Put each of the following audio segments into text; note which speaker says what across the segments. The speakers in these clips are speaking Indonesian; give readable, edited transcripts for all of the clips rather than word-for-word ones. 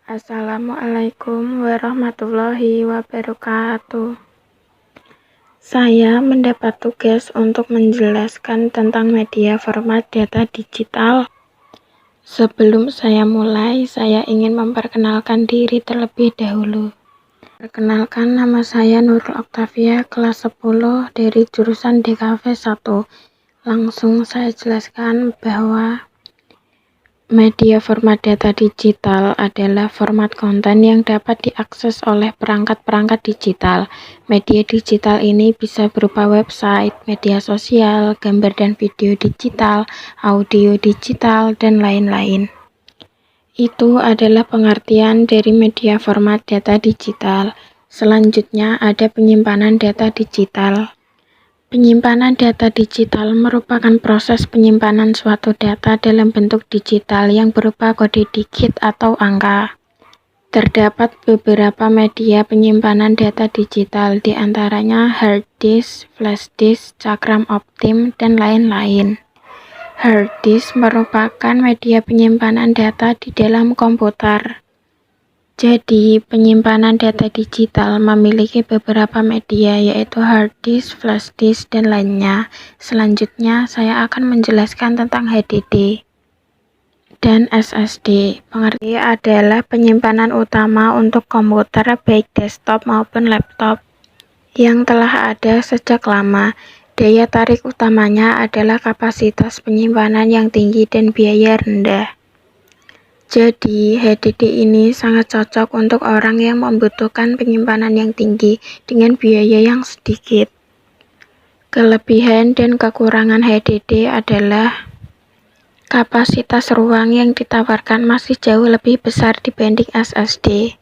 Speaker 1: Assalamualaikum warahmatullahi wabarakatuh. Saya mendapat tugas untuk menjelaskan tentang media format data digital. Sebelum saya mulai, saya ingin memperkenalkan diri terlebih dahulu. Perkenalkan, nama saya Nurul Oktavia, kelas 10 dari jurusan DKV 1. Langsung saya jelaskan bahwa media format data digital adalah format konten yang dapat diakses oleh perangkat-perangkat digital. Media digital ini bisa berupa website, media sosial, gambar dan video digital, audio digital, dan lain-lain. Itu adalah pengertian dari media format data digital. Selanjutnya ada penyimpanan data digital. Penyimpanan data digital merupakan proses penyimpanan suatu data dalam bentuk digital yang berupa kode digit atau angka. Terdapat beberapa media penyimpanan data digital, di antaranya hard disk, flash disk, cakram optim, dan lain-lain. Hard disk merupakan media penyimpanan data di dalam komputer. Jadi, penyimpanan data digital memiliki beberapa media, yaitu hard disk, flash disk, dan lainnya. Selanjutnya, saya akan menjelaskan tentang HDD dan SSD. Pengertian adalah penyimpanan utama untuk komputer, baik desktop maupun laptop, yang telah ada sejak lama. Daya tarik utamanya adalah kapasitas penyimpanan yang tinggi dan biaya rendah. Jadi, HDD ini sangat cocok untuk orang yang membutuhkan penyimpanan yang tinggi dengan biaya yang sedikit. Kelebihan dan kekurangan HDD adalah kapasitas ruang yang ditawarkan masih jauh lebih besar dibanding SSD.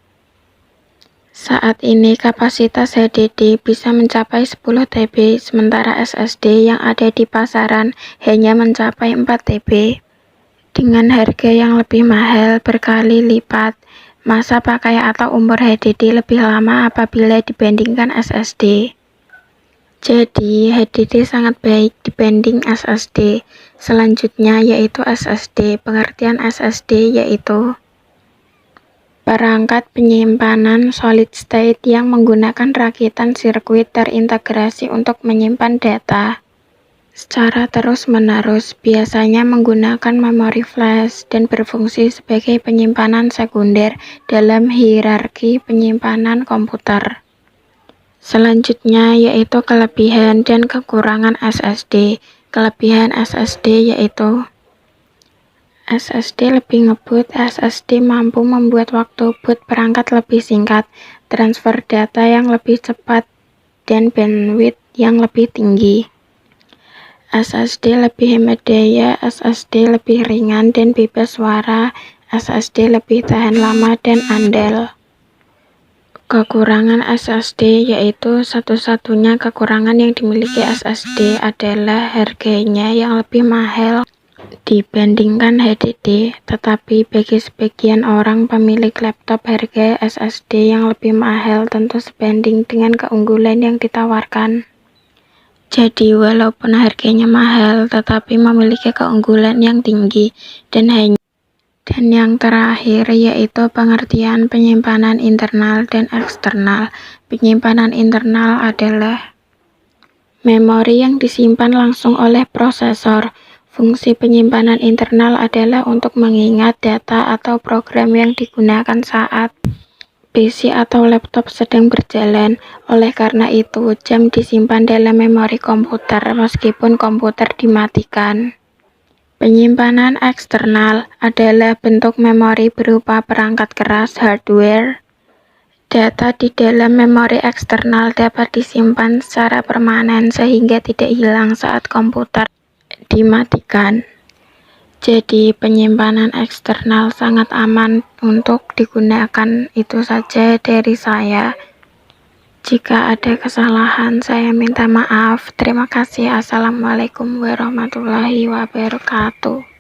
Speaker 1: Saat ini kapasitas HDD bisa mencapai 10 TB, sementara SSD yang ada di pasaran hanya mencapai 4 TB. Dengan harga yang lebih mahal berkali lipat, masa pakai atau umur HDD lebih lama apabila dibandingkan SSD. Jadi, HDD sangat baik dibanding SSD. Selanjutnya yaitu SSD. Pengertian SSD yaitu perangkat penyimpanan solid state yang menggunakan rakitan sirkuit terintegrasi untuk menyimpan data secara terus-menerus, biasanya menggunakan memori flash dan berfungsi sebagai penyimpanan sekunder dalam hierarki penyimpanan komputer. Selanjutnya yaitu kelebihan dan kekurangan SSD. Kelebihan SSD yaitu SSD lebih ngebut. SSD mampu membuat waktu boot perangkat lebih singkat, transfer data yang lebih cepat, dan bandwidth yang lebih tinggi. SSD lebih hemat daya, SSD lebih ringan dan bebas suara, SSD lebih tahan lama dan andal. Kekurangan SSD yaitu satu-satunya kekurangan yang dimiliki SSD adalah harganya yang lebih mahal dibandingkan HDD, tetapi bagi sebagian orang pemilik laptop, harga SSD yang lebih mahal tentu sebanding dengan keunggulan yang ditawarkan. Jadi, walaupun harganya mahal, tetapi memiliki keunggulan yang tinggi. Dan yang terakhir yaitu pengertian penyimpanan internal dan eksternal. Penyimpanan internal adalah memori yang disimpan langsung oleh prosesor. Fungsi penyimpanan internal adalah untuk mengingat data atau program yang digunakan saat PC atau laptop sedang berjalan. Oleh karena itu, jam disimpan dalam memori komputer meskipun komputer dimatikan. Penyimpanan eksternal adalah bentuk memori berupa perangkat keras hardware. Data di dalam memori eksternal dapat disimpan secara permanen sehingga tidak hilang saat komputer dimatikan. Jadi, penyimpanan eksternal sangat aman untuk digunakan. Itu saja dari saya. Jika ada kesalahan, saya minta maaf. Terima kasih. Assalamualaikum warahmatullahi wabarakatuh.